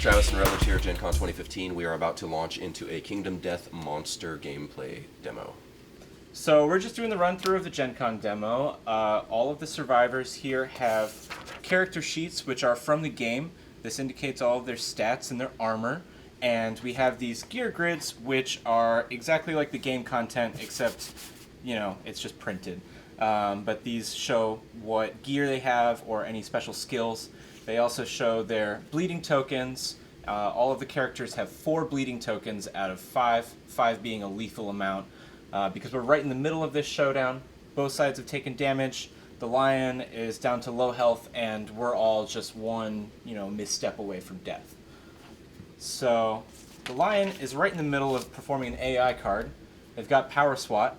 Travis and Rutledge here at GenCon 2015. We are about to launch into a Kingdom Death Monster gameplay demo. So we're just doing the run-through of the GenCon demo. All of the survivors here have character sheets which are from the game. This indicates all of their stats and their armor. And we have these gear grids which are exactly like the game content, except, you know, it's just printed. But these show what gear they have or any special skills. They also show their bleeding tokens. All of the characters have 4 bleeding tokens out of 5, 5 being a lethal amount. Because we're right in the middle of this showdown. Both sides have taken damage. The lion is down to low health, and we're all just one, misstep away from death. So the lion is right in the middle of performing an AI card. They've got Power SWAT,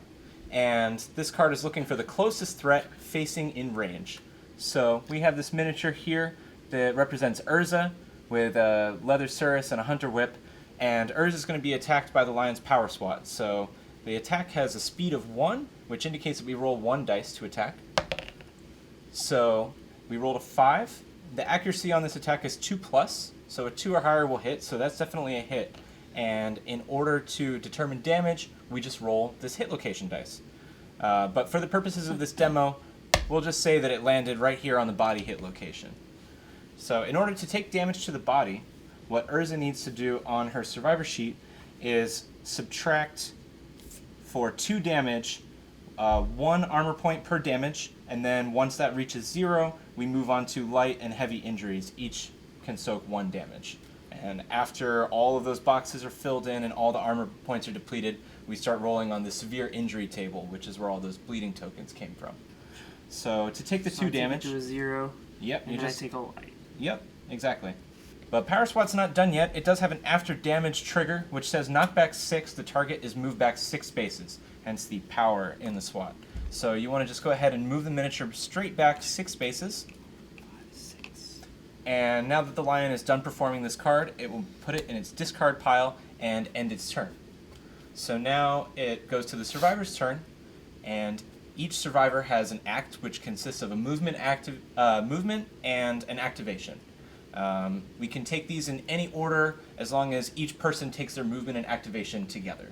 and this card is looking for the closest threat facing in range. So we have this miniature here that represents Urza with a leather surus and a hunter whip, and Urza is going to be attacked by the lion's Power SWAT. So the attack has a speed of 1, which indicates that we roll 1 dice to attack. So we rolled a 5. The accuracy on this attack is 2+, so a 2 or higher will hit, so that's definitely a hit. And in order to determine damage, we just roll this hit location dice. But for the purposes of this demo, we'll just say that it landed right here on the body hit location. So in order to take damage to the body, what Urza needs to do on her survivor sheet is subtract for 2 damage, 1 armor point per damage, and then once that reaches 0, we move on to light and heavy injuries. Each can soak 1 damage. And after all of those boxes are filled in and all the armor points are depleted, we start rolling on the severe injury table, which is where all those bleeding tokens came from. So to take the 2 damage... to a 0, yep, and then I take a light. Yep, exactly. But Power SWAT's not done yet. It does have an after damage trigger, which says knockback 6, the target is moved back 6 spaces, hence the power in the SWAT. So you want to just go ahead and move the miniature straight back 6 spaces. 6. And now that the lion is done performing this card, it will put it in its discard pile and end its turn. So now it goes to the survivor's turn, and each survivor has an act which consists of a movement and an activation. We can take these in any order as long as each person takes their movement and activation together.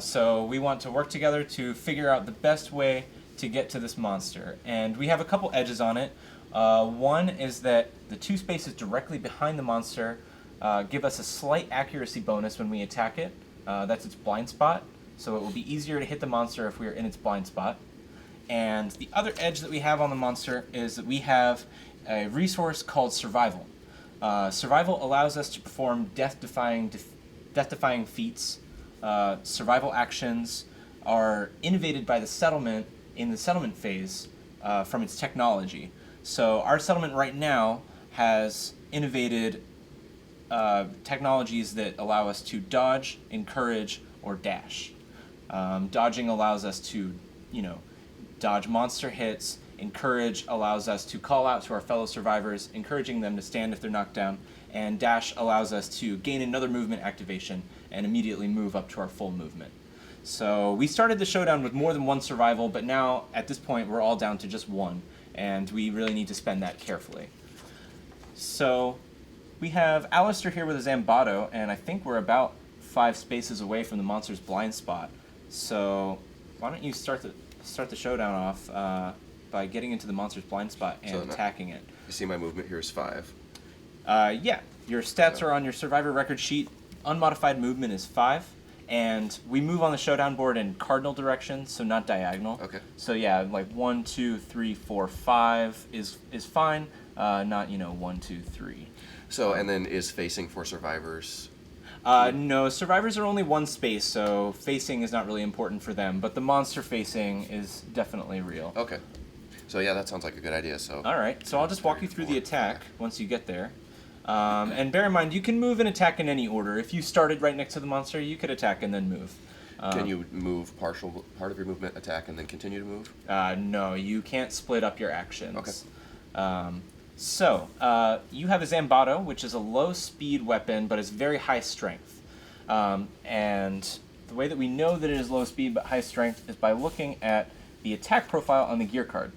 So we want to work together to figure out the best way to get to this monster. And we have a couple edges on it. One is that the 2 spaces directly behind the monster give us a slight accuracy bonus when we attack it. That's its blind spot. So it will be easier to hit the monster if we are in its blind spot. And the other edge that we have on the monster is that we have a resource called Survival. Survival allows us to perform death-defying feats. Survival actions are innovated by the settlement in the settlement phase from its technology. So our settlement right now has innovated technologies that allow us to dodge, encourage, or dash. Dodging allows us to, dodge monster hits. Encourage allows us to call out to our fellow survivors, encouraging them to stand if they're knocked down. And dash allows us to gain another movement activation and immediately move up to our full movement. So we started the showdown with more than 1 survival, but now at this point we're all down to just 1, and we really need to spend that carefully. So we have Alistair here with his Zambato, and I think we're about 5 spaces away from the monster's blind spot. So why don't you start the showdown off by getting into the monster's blind spot and attacking it. You see my movement here is 5. Yeah, your stats are on your survivor record sheet. Unmodified movement is 5, and we move on the showdown board in cardinal directions, so not diagonal. Okay. So yeah, like 1, 2, 3, 4, 5 is fine. Not 1, 2, 3. So and then is facing for survivors? No, survivors are only 1 space, so facing is not really important for them. But the monster facing is definitely real. Okay. So yeah, that sounds like a good idea. So. All right. So I'll just walk you through the attack once you get there. And bear in mind, you can move and attack in any order. If you started right next to the monster, you could attack and then move. Can you move part of your movement, attack, and then continue to move? No, you can't split up your actions. Okay. So you have a Zambato, which is a low-speed weapon, but is very high strength. And the way that we know that it is low speed but high strength is by looking at the attack profile on the gear card.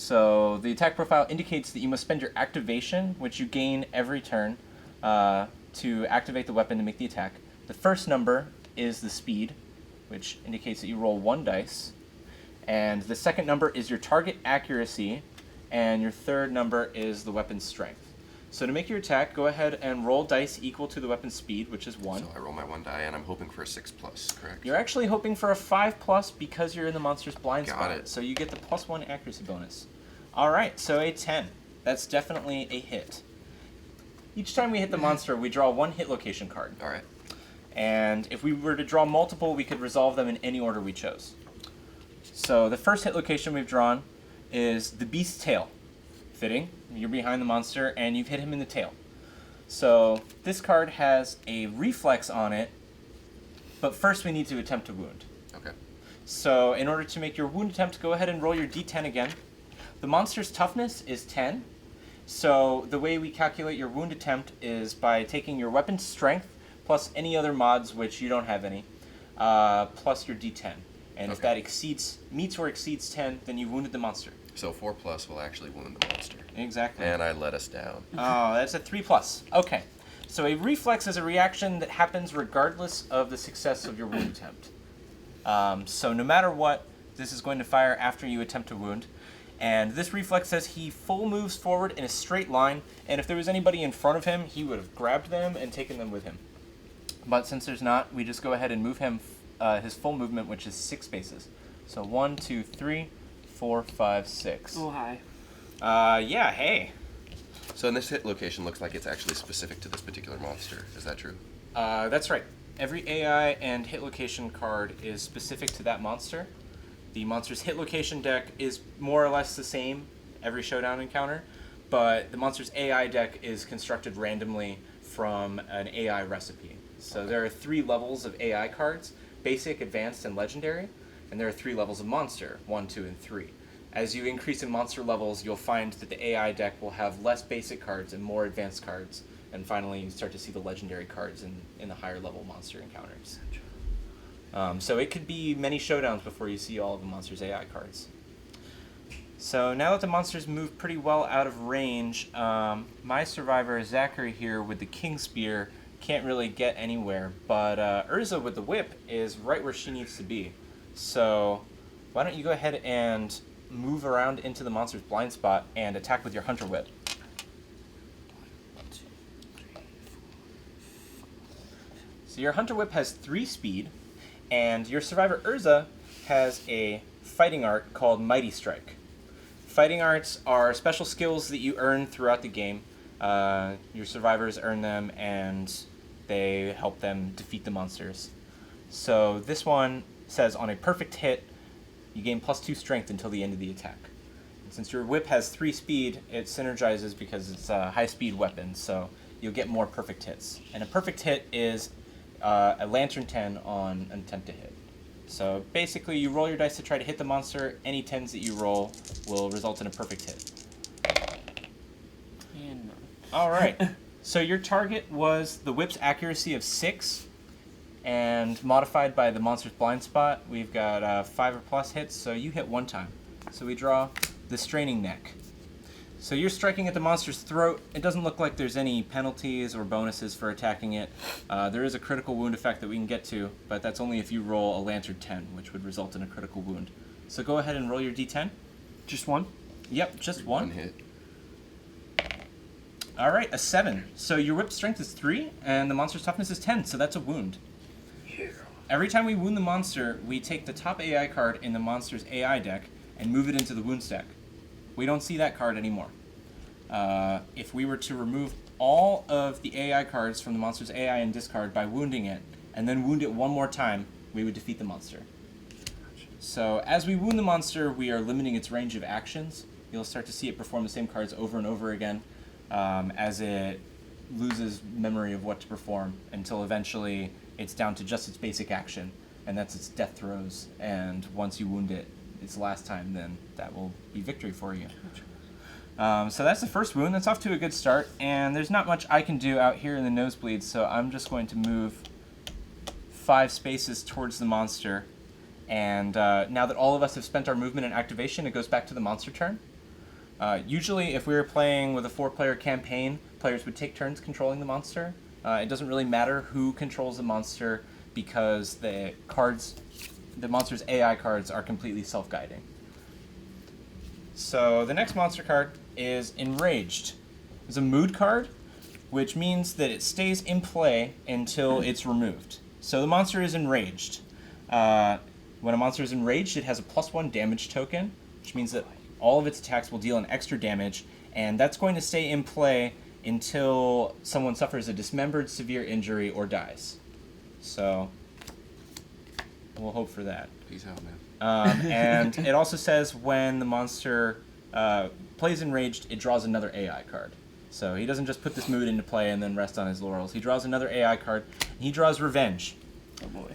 So the attack profile indicates that you must spend your activation, which you gain every turn, to activate the weapon to make the attack. The first number is the speed, which indicates that you roll 1 dice. And the second number is your target accuracy, and your third number is the weapon's strength. So to make your attack, go ahead and roll dice equal to the weapon's speed, which is 1. So I roll my 1 die, and I'm hoping for a 6+, correct? You're actually hoping for a 5+ because you're in the monster's blind Got spot. it. So you get the +1 accuracy bonus. All right, so a 10. That's definitely a hit. Each time we hit the monster, we draw 1 hit location card. All right. And if we were to draw multiple, we could resolve them in any order we chose. So the first hit location we've drawn is the beast's tail. Fitting. You're behind the monster, and you've hit him in the tail. So this card has a reflex on it, but first we need to attempt to wound. Okay. So in order to make your wound attempt, go ahead and roll your d10 again. The monster's toughness is 10. So the way we calculate your wound attempt is by taking your weapon's strength plus any other mods, which you don't have any, plus your d10. And if Okay. that meets or exceeds 10, then you wounded the monster. So 4+ will actually wound the monster. Exactly. And I let us down. Oh, that's a 3+. Okay. So a reflex is a reaction that happens regardless of the success of your wound attempt. So no matter what, this is going to fire after you attempt to wound. And this reflex says he full moves forward in a straight line, and if there was anybody in front of him, he would have grabbed them and taken them with him. But since there's not, we just go ahead and move him his full movement, which is 6 spaces. So 1, 2, 3, 4, 5, 6. Oh, hi. Yeah, hey. So in this hit location looks like it's actually specific to this particular monster. Is that true? That's right. Every AI and hit location card is specific to that monster. The monster's hit location deck is more or less the same every showdown encounter, but the monster's AI deck is constructed randomly from an AI recipe. So there are 3 levels of AI cards: basic, advanced, and legendary. And there are 3 levels of monster: 1, 2, and 3. As you increase in monster levels, you'll find that the AI deck will have less basic cards and more advanced cards. And finally, you start to see the legendary cards in the higher level monster encounters. So it could be many showdowns before you see all of the monster's AI cards. So now that the monsters move pretty well out of range, my survivor, Zachary here with the King Spear, can't really get anywhere. But Urza with the Whip is right where she needs to be. So why don't you go ahead and move around into the monster's blind spot and attack with your Hunter Whip. So your Hunter Whip has 3 speed, and your survivor Urza has a fighting art called Mighty Strike. Fighting arts are special skills that you earn throughout the game. Your survivors earn them, and they help them defeat the monsters. So this one says on a perfect hit, you gain +2 strength until the end of the attack. And since your whip has 3 speed, it synergizes because it's a high-speed weapon, so you'll get more perfect hits. And a perfect hit is a Lantern 10 on an attempt to hit. So basically, you roll your dice to try to hit the monster. Any 10s that you roll will result in a perfect hit. And no. All right. So your target was the whip's accuracy of 6, and modified by the monster's blind spot, we've got 5 or plus hits, so you hit 1 time. So we draw the Straining Neck. So you're striking at the monster's throat. It doesn't look like there's any penalties or bonuses for attacking it. There is a critical wound effect that we can get to, but that's only if you roll a Lantern 10, which would result in a critical wound. So go ahead and roll your d10. Just 1? Yep, just 1. 1 hit. All right, a 7. So your whip strength is 3, and the monster's toughness is 10, so that's a wound. Yeah. Every time we wound the monster, we take the top AI card in the monster's AI deck and move it into the wound stack. We don't see that card anymore. If we were to remove all of the AI cards from the monster's AI and discard by wounding it, and then wound it 1 more time, we would defeat the monster. So as we wound the monster, we are limiting its range of actions. You'll start to see it perform the same cards over and over again as it loses memory of what to perform until eventually it's down to just its basic action, and that's its death throes. And once you wound it, its last time, then that will be victory for you. So that's the first wound. That's off to a good start, and there's not much I can do out here in the nosebleeds, so I'm just going to move 5 spaces towards the monster. And now that all of us have spent our movement and activation, it goes back to the monster turn. Usually, if we were playing with a 4-player campaign, players would take turns controlling the monster. It doesn't really matter who controls the monster because the monster's AI cards are completely self-guiding. So the next monster card is Enraged. It's a mood card, which means that it stays in play until it's removed. So the monster is enraged. When a monster is enraged, it has a +1 damage token, which means that all of its attacks will deal an extra damage, and that's going to stay in play until someone suffers a dismembered, severe injury, or dies. So we'll hope for that. Peace out, man. And it also says when the monster plays Enraged, it draws another AI card. So he doesn't just put this mood into play and then rest on his laurels. He draws another AI card, and he draws Revenge. Oh boy.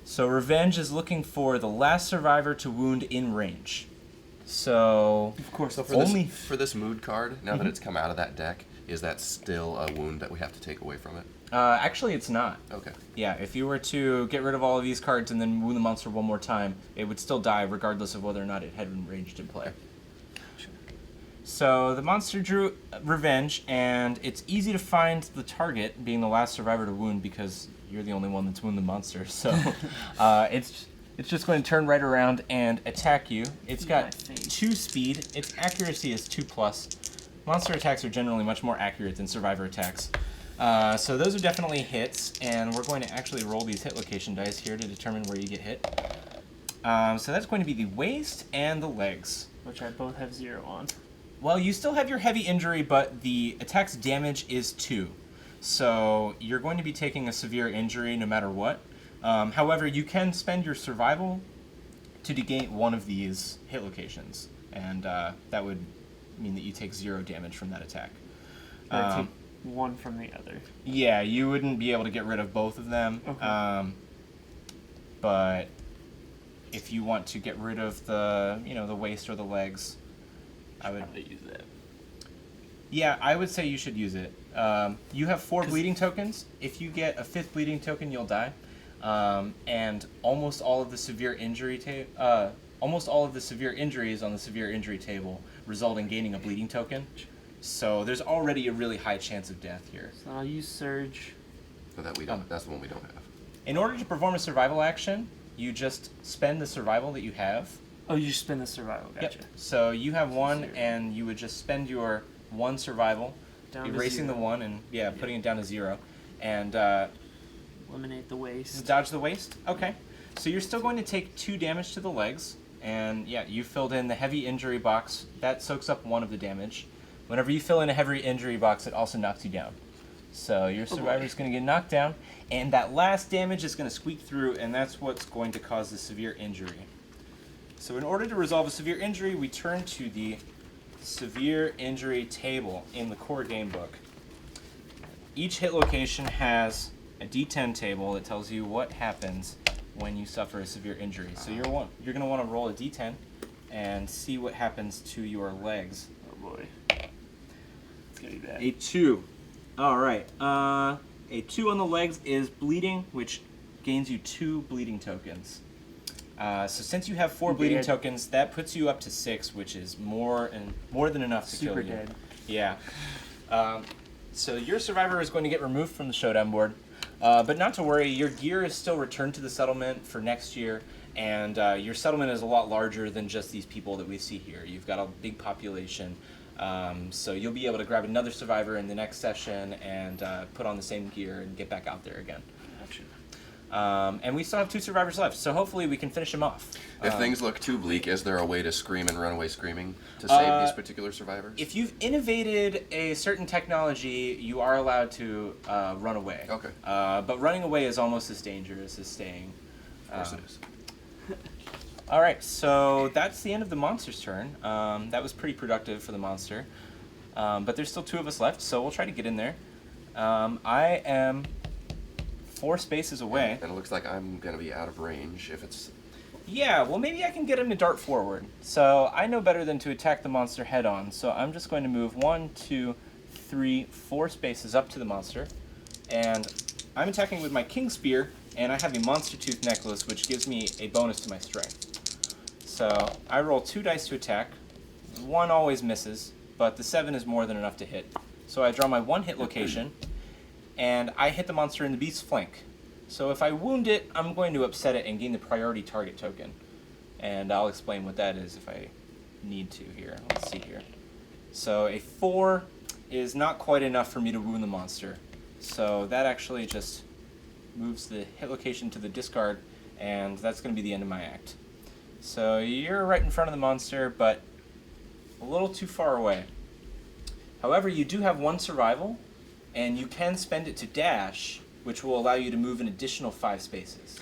So Revenge is looking for the last survivor to wound in range. So Of course. So for this mood card, now that it's come out of that deck, is that still a wound that we have to take away from it? actually, it's not. Okay. Yeah, if you were to get rid of all of these cards and then wound the monster one more time, it would still die regardless of whether or not it had Enraged in play. So the monster drew Revenge, and it's easy to find the target, being the last survivor to wound, because you're the only one that's wounded the monster. So it's just going to turn right around and attack you. It's got 2 speed. Its accuracy is 2+. Monster attacks are generally much more accurate than survivor attacks. So those are definitely hits, and we're going to actually roll these hit location dice here to determine where you get hit. So that's going to be the waist and the legs. Which I both have 0 on. Well, you still have your heavy injury, but the attack's damage is 2. So you're going to be taking a severe injury no matter what. However, you can spend your survival to negate one of these hit locations, and that would mean that you take 0 damage from that attack. I take 1 from the other. Yeah, you wouldn't be able to get rid of both of them. Okay. But if you want to get rid of the waist or the legs, I would probably use that. Yeah, I would say you should use it. You have 4 bleeding tokens. If you get a 5th bleeding token, you'll die. And almost all of the severe injuries on the severe injury table result in gaining a bleeding token. So there's already a really high chance of death here. So I'll use Surge. So that we don't. That's the one we don't have. In order to perform a survival action, you just spend the survival that you have. Oh, you spend the survival. Gotcha. Yep. So you have 1, 0. and you would just spend your 1 survival, Down to erasing 0. the 1 and putting it down to 0, and Eliminate the waist. dodge the waist. Okay. So you're still going to take 2 damage to the legs, and yeah, you filled in the heavy injury box. That soaks up 1 of the damage. Whenever you fill in a heavy injury box, it also knocks you down. So your survivor's going to get knocked down, and that last damage is going to squeak through, and that's what's going to cause the severe injury. So in order to resolve a severe injury, we turn to the severe injury table in the core game book. Each hit location has a D10 table that tells you what happens when you suffer a severe injury. So you're going to want to roll a D10 and see what happens to your legs. Oh boy. It's gonna be bad. A 2. All right. A 2 on the legs is bleeding, which gains you 2 bleeding tokens. So since you have 4 bleeding tokens, that puts you up to 6, which is more than enough to kill you. Super dead. Yeah. So your survivor is going to get removed from the showdown board, but not to worry. Your gear is still returned to the settlement for next year, and your settlement is a lot larger than just these people that we see here. You've got a big population, so you'll be able to grab another survivor in the next session and put on the same gear and get back out there again. Gotcha. And we still have 2 survivors left, so hopefully we can finish them off. If things look too bleak, is there a way to scream and run away screaming to save these particular survivors? If you've innovated a certain technology, you are allowed to run away. Okay. But running away is almost as dangerous as staying. Of course it is. All right, so that's the end of the monster's turn. That was pretty productive for the monster. But there's still 2 of us left, so we'll try to get in there. I am 4 spaces away. And it looks like I'm going to be out of range if it's... Yeah, well, maybe I can get him to dart forward. So I know better than to attack the monster head-on. So I'm just going to move 1, 2, 3, 4 spaces up to the monster. And I'm attacking with my King Spear, and I have a Monster Tooth Necklace, which gives me a bonus to my strength. So I roll 2 dice to attack. 1 always misses, but the 7 is more than enough to hit. So I draw my 1 hit location, and I hit the monster in the beast's flank. So if I wound it, I'm going to upset it and gain the priority target token. And I'll explain what that is if I need to here. Let's see here. So a 4 is not quite enough for me to wound the monster. So that actually just moves the hit location to the discard, and that's going to be the end of my act. So you're right in front of the monster, but a little too far away. However, you do have 1 survival, and you can spend it to dash, which will allow you to move an additional 5 spaces.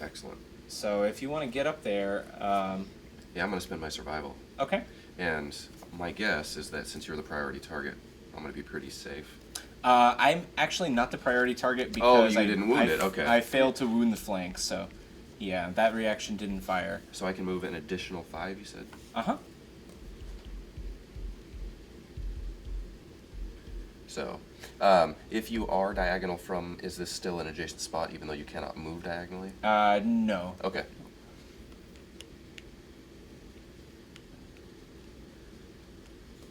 Excellent. So if you want to get up there... Yeah, I'm going to spend my survival. Okay. And my guess is that since you're the priority target, I'm going to be pretty safe. I'm actually not the priority target because you didn't wound it, okay. I failed to wound the flank, so yeah, that reaction didn't fire. So I can move an additional 5, you said? Uh-huh. So, if you are diagonal from, is this still an adjacent spot even though you cannot move diagonally? No. Okay.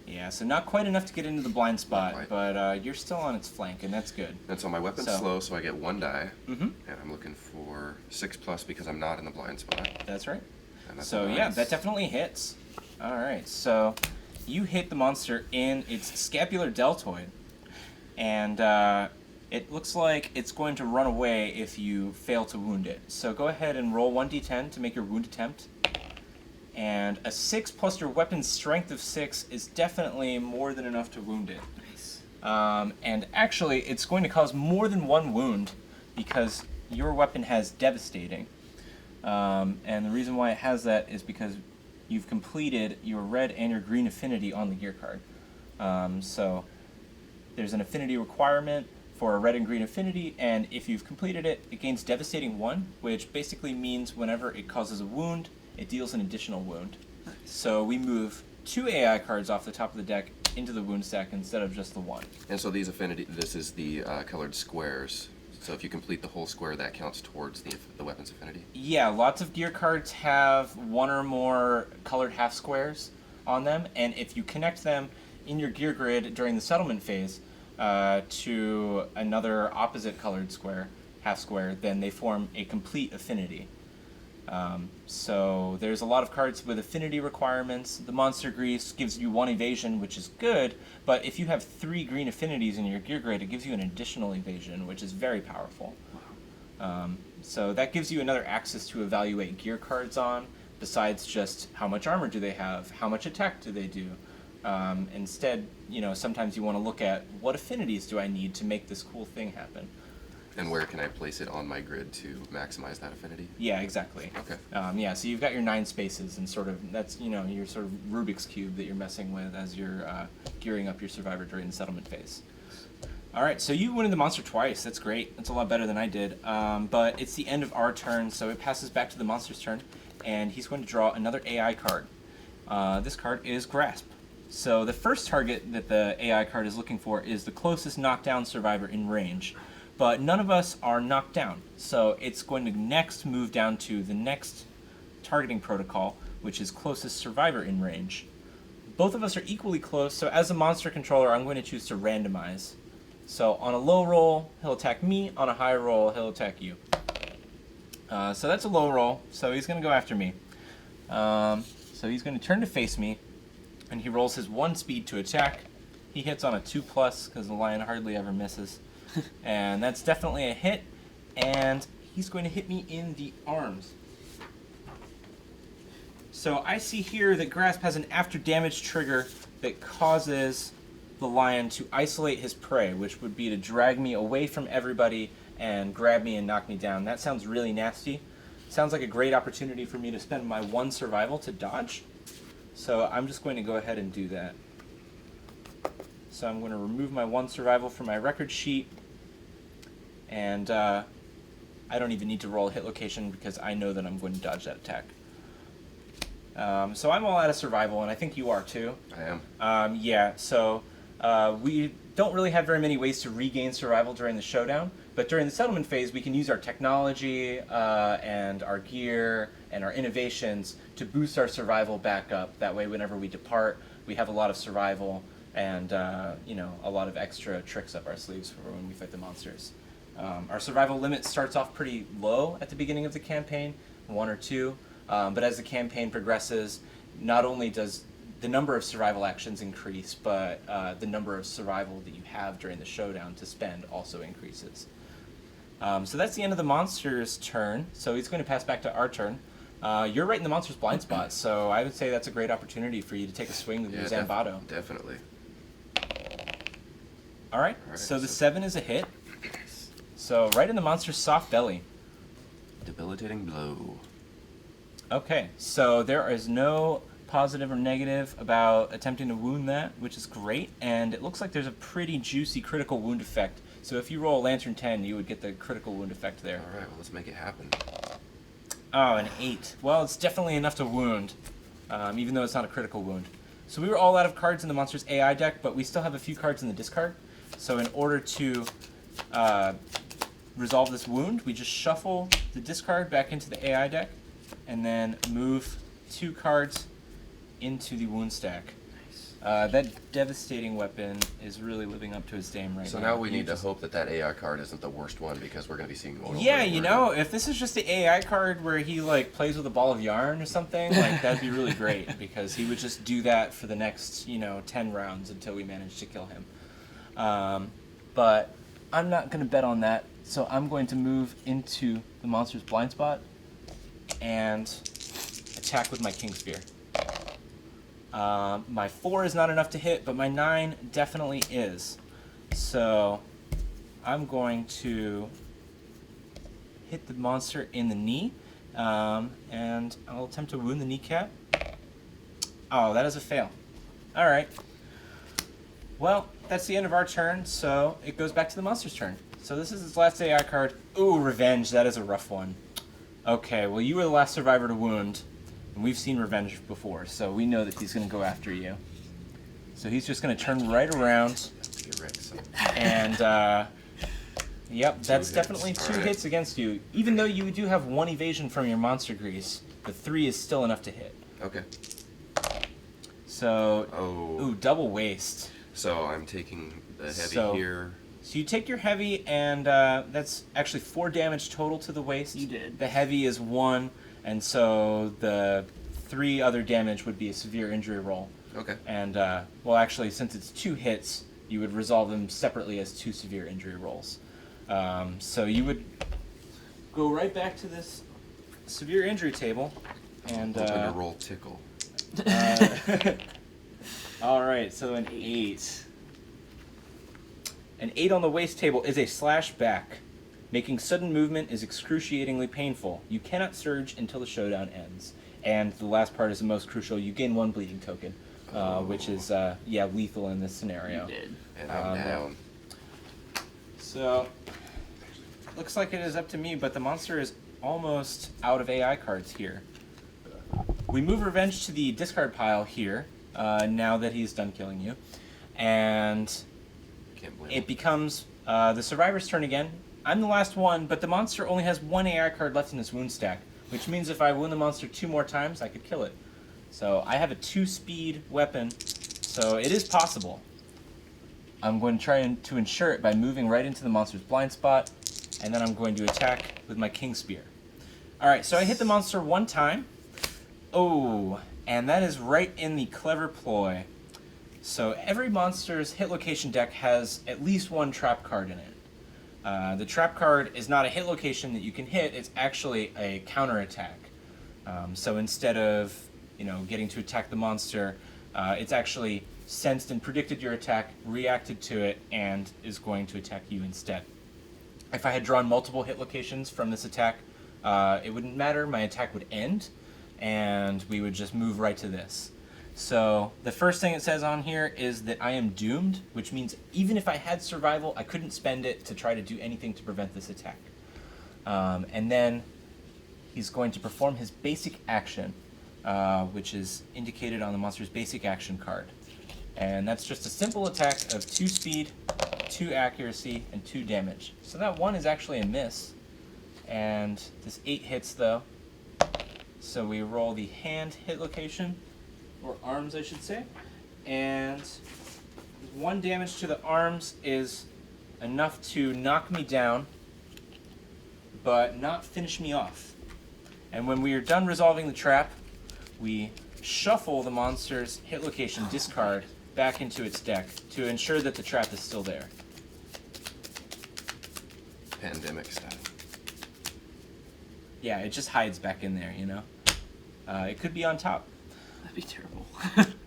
Yeah, so not quite enough to get into the blind spot, quite. but you're still on its flank, and that's good. And so my weapon's So- slow, so I get 1 die. Mm-hmm. And I'm looking for 6+ because I'm not in the blind spot. That's right. And that's So nice. yeah, that definitely hits. All right, so you hit the monster in its scapular deltoid, and it looks like it's going to run away if you fail to wound it. So go ahead and roll 1d10 to make your wound attempt. And a 6 plus your weapon's strength of 6 is definitely more than enough to wound it. Nice. And actually, it's going to cause more than 1 wound because your weapon has devastating. And the reason why it has that is because you've completed your red and your green affinity on the gear card. So there's an affinity requirement for a red and green affinity, and if you've completed it, it gains devastating 1, which basically means whenever it causes a wound, it deals an additional wound. Nice. So we move 2 AI cards off the top of the deck into the wound stack instead of just the 1. And so these affinity, this is the colored squares. So if you complete the whole square, that counts towards the weapon's affinity? Yeah, lots of gear cards have 1 or more colored half squares on them, and if you connect them in your gear grid during the settlement phase to another opposite colored square, half square, then they form a complete affinity. So there's a lot of cards with affinity requirements. The Monster Grease gives you 1 evasion, which is good, but if you have 3 green affinities in your gear grid, it gives you an additional evasion, which is very powerful. So that gives you another axis to evaluate gear cards on, besides just how much armor do they have, how much attack do they do. Instead, sometimes you want to look at what affinities do I need to make this cool thing happen. And where can I place it on my grid to maximize that affinity? Yeah, exactly. Okay. Yeah, so you've got your 9 spaces, and sort of that's your sort of Rubik's cube that you're messing with as you're gearing up your survivor during the settlement phase. All right, so you wounded the monster twice. That's great. That's a lot better than I did. But it's the end of our turn, so it passes back to the monster's turn, and he's going to draw another AI card. This card is Grasp. So the first target that the AI card is looking for is the closest knockdown survivor in range. But none of us are knocked down, so it's going to next move down to the next targeting protocol, which is closest survivor in range. Both of us are equally close, so as a monster controller, I'm going to choose to randomize. So on a low roll, he'll attack me. On a high roll, he'll attack you. So that's a low roll, so he's going to go after me. So he's going to turn to face me, and he rolls his 1 speed to attack. He hits on a 2+, because the lion hardly ever misses. And that's definitely a hit, and he's going to hit me in the arms. So I see here that Grasp has an after damage trigger that causes the lion to isolate his prey, which would be to drag me away from everybody and grab me and knock me down. That sounds really nasty. Sounds like a great opportunity for me to spend my 1 survival to dodge. So I'm just going to go ahead and do that. So I'm going to remove my 1 survival from my record sheet. And I don't even need to roll a hit location because I know that I'm going to dodge that attack. So I'm all out of survival, and I think you are too. I am. Yeah, so we don't really have very many ways to regain survival during the showdown. But during the settlement phase, we can use our technology and our gear and our innovations to boost our survival back up. That way, whenever we depart, we have a lot of survival and a lot of extra tricks up our sleeves for when we fight the monsters. Our survival limit starts off pretty low at the beginning of the campaign, 1 or 2, but as the campaign progresses, not only does the number of survival actions increase, but the number of survival that you have during the showdown to spend also increases. So that's the end of the monster's turn, so he's going to pass back to our turn. You're right in the monster's blind spot, so I would say that's a great opportunity for you to take a swing with your Zambato. Definitely. All right, so the 7 is a hit. So right in the monster's soft belly. Debilitating blow. Okay, so there is no positive or negative about attempting to wound that, which is great, and it looks like there's a pretty juicy critical wound effect. So if you roll a Lantern 10, you would get the critical wound effect there. All right, well, let's make it happen. Oh, an 8. Well, it's definitely enough to wound, even though it's not a critical wound. So we were all out of cards in the monster's AI deck, but we still have a few cards in the discard. So in order to resolve this wound, we just shuffle the discard back into the AI deck, and then move 2 cards into the wound stack. That devastating weapon is really living up to its name right now. So now we need to hope that that AI card isn't the worst one, because we're going to be seeing one. Yeah, if this is just the AI card where he plays with a ball of yarn or something, that'd be really great, because he would just do that for the next 10 rounds until we manage to kill him. But I'm not going to bet on that, so I'm going to move into the monster's blind spot and attack with my King Spear. My 4 is not enough to hit, but my 9 definitely is. So I'm going to hit the monster in the knee, and I'll attempt to wound the kneecap. Oh, that is a fail. All right. Well, that's the end of our turn, so it goes back to the monster's turn. So this is its last AI card. Ooh, Revenge. That is a rough one. Okay, well, you were the last survivor to wound. And we've seen Revenge before, so we know that he's going to go after you. So he's just going to turn right around. And, yep, that's definitely 2 hits against you. Even though you do have 1 evasion from your monster grease, the 3 is still enough to hit. Okay. So, ooh, double waste. So I'm taking the heavy here. So you take your heavy, and that's actually 4 damage total to the waste. You did. The heavy is 1. And so the 3 other damage would be a severe injury roll. Okay. And, well, actually, since it's 2 hits, you would resolve them separately as 2 severe injury rolls. So you would go right back to this severe injury table. And, hoping to roll tickle. All right, so an 8. An 8 on the waist table is a slash back. Making sudden movement is excruciatingly painful. You cannot surge until the showdown ends. And the last part is the most crucial. You gain 1 bleeding token, which is, lethal in this scenario. You did. And I'm down. So, looks like it is up to me, but the monster is almost out of AI cards here. We move Revenge to the discard pile here, now that he's done killing you. And it becomes the survivor's turn again. I'm the last one, but the monster only has 1 AI card left in his wound stack, which means if I wound the monster 2 more times, I could kill it. So I have a 2-speed weapon, so it is possible. I'm going to try to ensure it by moving right into the monster's blind spot, and then I'm going to attack with my King Spear. Alright, so I hit the monster 1 time. Oh, and that is right in the clever ploy. So every monster's hit location deck has at least 1 trap card in it. The trap card is not a hit location that you can hit, it's actually a counterattack. So instead of, getting to attack the monster, it's actually sensed and predicted your attack, reacted to it, and is going to attack you instead. If I had drawn multiple hit locations from this attack, it wouldn't matter, my attack would end, and we would just move right to this. So the first thing it says on here is that I am doomed, which means even if I had survival, I couldn't spend it to try to do anything to prevent this attack. And then he's going to perform his basic action, which is indicated on the monster's basic action card. And that's just a simple attack of 2 speed, 2 accuracy, and 2 damage. So that 1 is actually a miss. And this 8 hits though. So we roll the hand hit location, or arms I should say. And 1 damage to the arms is enough to knock me down, but not finish me off. And when we are done resolving the trap, we shuffle the monster's hit location discard back into its deck to ensure that the trap is still there. Pandemic style. Yeah, it just hides back in there, you know? It could be on top. That'd be terrible.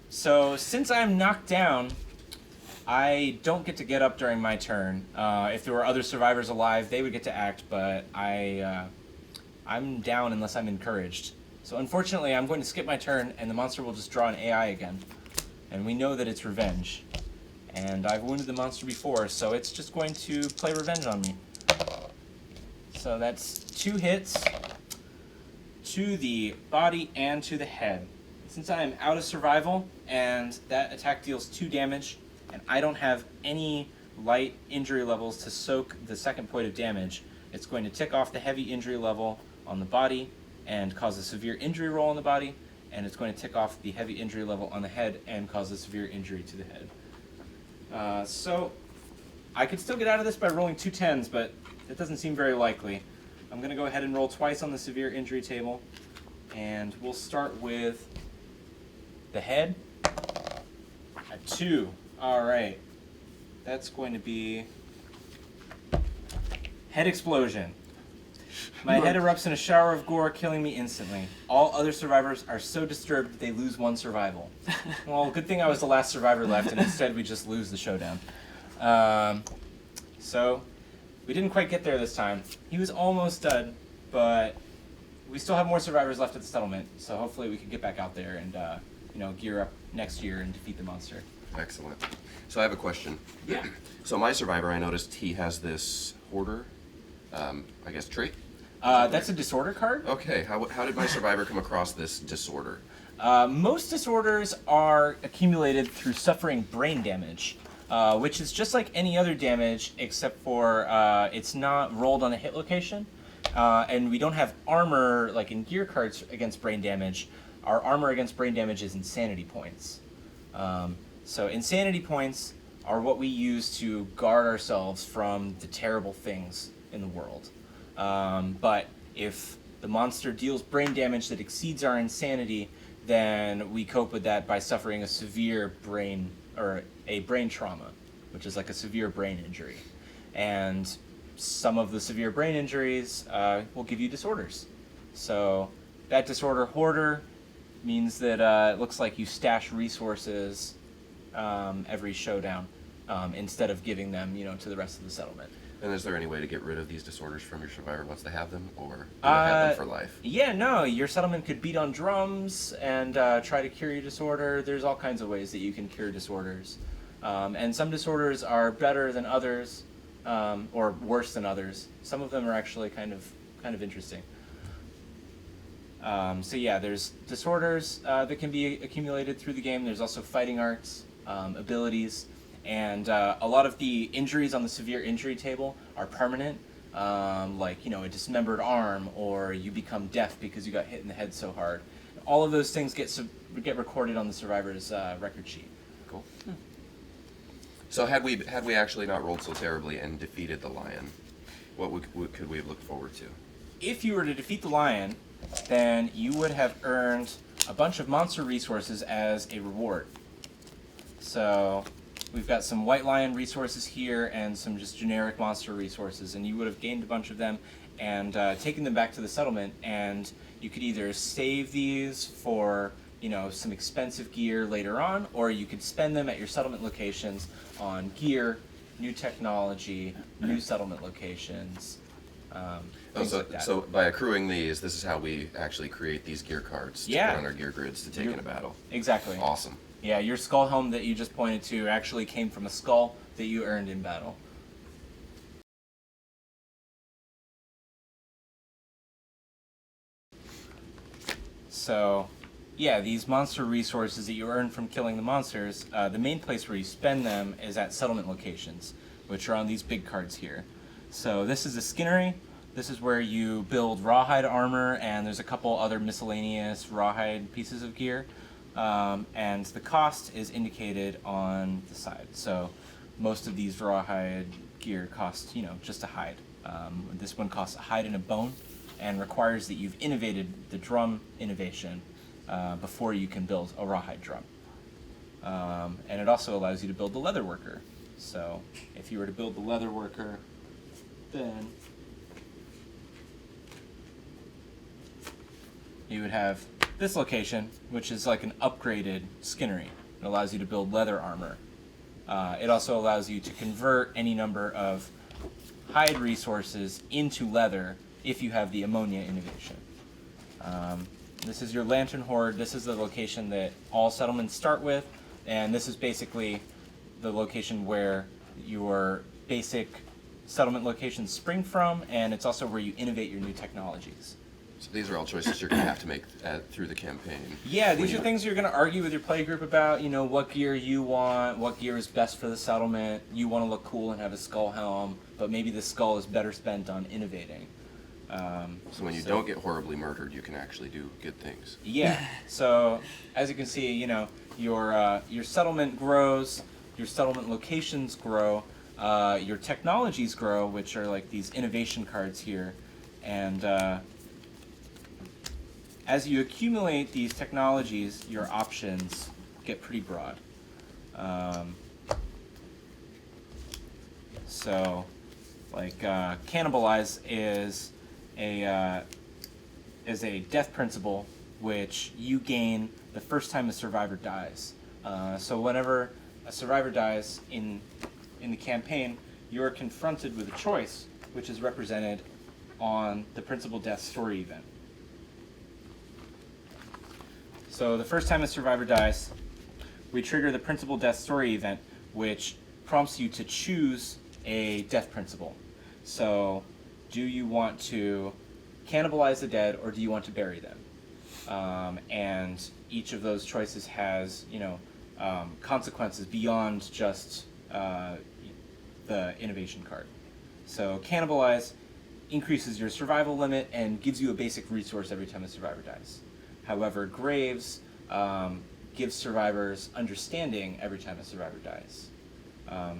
So, since I'm knocked down, I don't get to get up during my turn. If there were other survivors alive, they would get to act, but I'm down unless I'm encouraged. So unfortunately, I'm going to skip my turn, and the monster will just draw an AI again. And we know that it's revenge. And I've wounded the monster before, so it's just going to play revenge on me. So that's 2 hits to the body and to the head. Since I am out of survival, and that attack deals 2 damage, and I don't have any light injury levels to soak the second point of damage, it's going to tick off the heavy injury level on the body and cause a severe injury roll on the body, and it's going to tick off the heavy injury level on the head and cause a severe injury to the head. So I could still get out of this by rolling 2 10s, but it doesn't seem very likely. I'm going to go ahead and roll twice on the severe injury table, and we'll start with the head at 2. Alright, that's going to be head explosion. My head erupts in a shower of gore, killing me instantly. All other survivors are so disturbed that they lose 1 survival. Well, good thing I was the last survivor left, and instead we just lose the showdown. So, we didn't quite get there this time. He was almost dead, but we still have more survivors left at the settlement, so hopefully we can get back out there and gear up next year and defeat the monster. Excellent. So I have a question. Yeah. So my survivor, I noticed he has this hoarder, I guess, trait. That's a disorder card. Okay, how did my survivor come across this disorder? Most disorders are accumulated through suffering brain damage, which is just like any other damage, except for it's not rolled on a hit location, and we don't have armor like in gear cards against brain damage. Our armor against brain damage is insanity points. So insanity points are what we use to guard ourselves from the terrible things in the world. But if the monster deals brain damage that exceeds our insanity, then we cope with that by suffering a severe brain trauma, which is like a severe brain injury. And some of the severe brain injuries will give you disorders. So that disorder hoarder means that it looks like you stash resources every showdown instead of giving them, to the rest of the settlement. And is there any way to get rid of these disorders from your survivor once they have them, or do they have them for life? Yeah, no, your settlement could beat on drums and try to cure your disorder. There's all kinds of ways that you can cure disorders. And some disorders are better than others, or worse than others. Some of them are actually kind of interesting. So yeah, there's disorders that can be accumulated through the game. There's also fighting arts, abilities, and a lot of the injuries on the severe injury table are permanent, like a dismembered arm, or you become deaf because you got hit in the head so hard. All of those things get recorded on the survivor's record sheet. Cool. So had we actually not rolled so terribly and defeated the lion, what could we have looked forward to? If you were to defeat the lion, then you would have earned a bunch of monster resources as a reward. So we've got some white lion resources here and some just generic monster resources, and you would have gained a bunch of them and taken them back to the settlement, and you could either save these for some expensive gear later on, or you could spend them at your settlement locations on gear, new technology, new settlement locations, things like that. So by accruing these, this is how we actually create these gear cards to put on our gear grids to take in a battle. Exactly. Awesome. Yeah, your skull helm that you just pointed to actually came from a skull that you earned in battle. So, yeah, these monster resources that you earn from killing the monsters, the main place where you spend them is at settlement locations. which are on these big cards here. So this is a skinnery. This is where you build rawhide armor, and there's a couple other miscellaneous rawhide pieces of gear. And the cost is indicated on the side. So most of these rawhide gear cost, just a hide. This one costs a hide and a bone, and requires that you've innovated the drum innovation before you can build a rawhide drum. And it also allows you to build the leather worker. So if you were to build the leather worker, then you would have this location, which is like an upgraded skinnery. It allows you to build leather armor. It also allows you to convert any number of hide resources into leather if you have the ammonia innovation. This is your lantern hoard. This is the location that all settlements start with, and this is basically the location where your basic settlement locations spring from, and it's also where you innovate your new technologies. So these are all choices you're going to have to make through the campaign. Yeah, these are things you're going to argue with your playgroup about, what gear you want, what gear is best for the settlement. You want to look cool and have a skull helm, but maybe the skull is better spent on innovating. So when you don't get horribly murdered, you can actually do good things. Yeah, so as you can see, your settlement grows, your settlement locations grow, your technologies grow, which are like these innovation cards here, and as you accumulate these technologies, your options get pretty broad. So, like cannibalize is a death principle which you gain the first time a survivor dies. So whenever a survivor dies in the campaign, you are confronted with a choice, which is represented on the principal death story event. So the first time a survivor dies, we trigger the principal death story event, which prompts you to choose a death principle. So do you want to cannibalize the dead, or do you want to bury them? And each of those choices has, consequences beyond just the innovation card. So cannibalize increases your survival limit and gives you a basic resource every time a survivor dies. However, graves gives survivors understanding every time a survivor dies.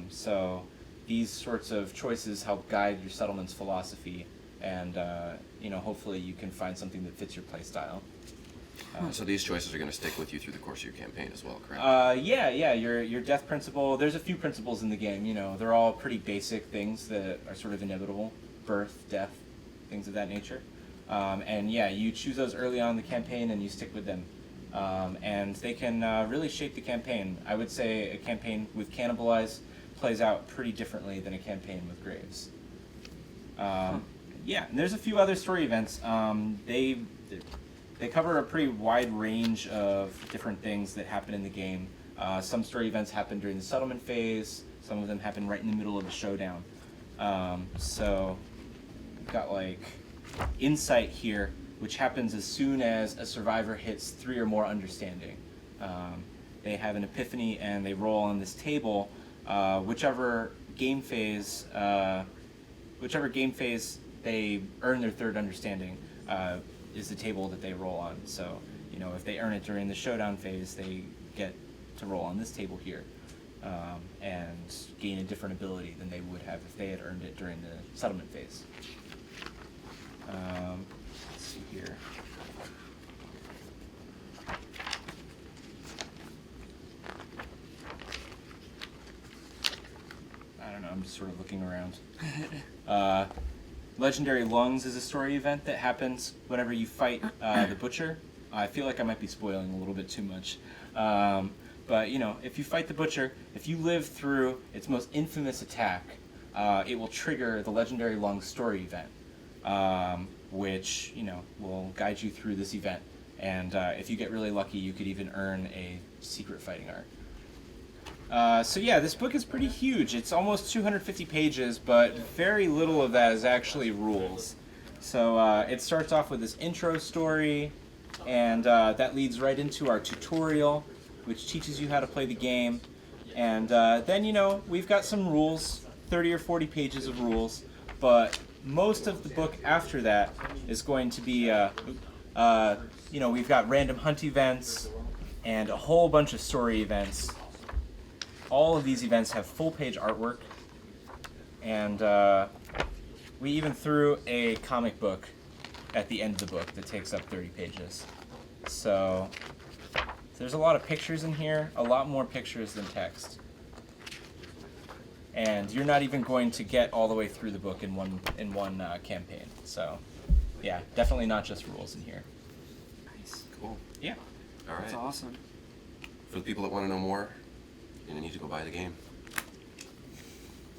So these sorts of choices help guide your settlement's philosophy, and hopefully you can find something that fits your playstyle. So these choices are going to stick with you through the course of your campaign as well, correct? Yeah. Your death principle. There's a few principles in the game. They're all pretty basic things that are sort of inevitable: birth, death, things of that nature. And yeah, you choose those early on in the campaign and you stick with them. And they can really shape the campaign. I would say a campaign with Cannibalize plays out pretty differently than a campaign with Graves. Yeah, and there's a few other story events. They cover a pretty wide range of different things that happen in the game. Some story events happen during the settlement phase. Some of them happen right in the middle of the showdown. So we've got like Insight here, which happens as soon as a survivor hits 3 or more understanding. They have an epiphany and they roll on this table. Whichever game phase they earn their 3rd understanding is the table that they roll on. So, if they earn it during the showdown phase, they get to roll on this table here and gain a different ability than they would have if they had earned it during the settlement phase. Let's see here. I don't know, I'm just sort of looking around. Legendary Lungs is a story event that happens whenever you fight the Butcher. I feel like I might be spoiling a little bit too much. But, if you fight the Butcher, if you live through its most infamous attack, it will trigger the Legendary Lungs story event. Which, will guide you through this event. And if you get really lucky, you could even earn a secret fighting art. So yeah, this book is pretty huge. It's almost 250 pages, but very little of that is actually rules. So it starts off with this intro story, and that leads right into our tutorial, which teaches you how to play the game. And then, we've got some rules 30 or 40 pages of rules, but most of the book after that is going to be, we've got random hunt events and a whole bunch of story events. All of these events have full-page artwork, and we even threw a comic book at the end of the book that takes up 30 pages. So there's a lot of pictures in here, a lot more pictures than text. And you're not even going to get all the way through the book in one campaign. So, yeah, definitely not just rules in here. Nice. Cool. Yeah. All right. That's awesome. For the people that want to know more, you're gonna need to go buy the game.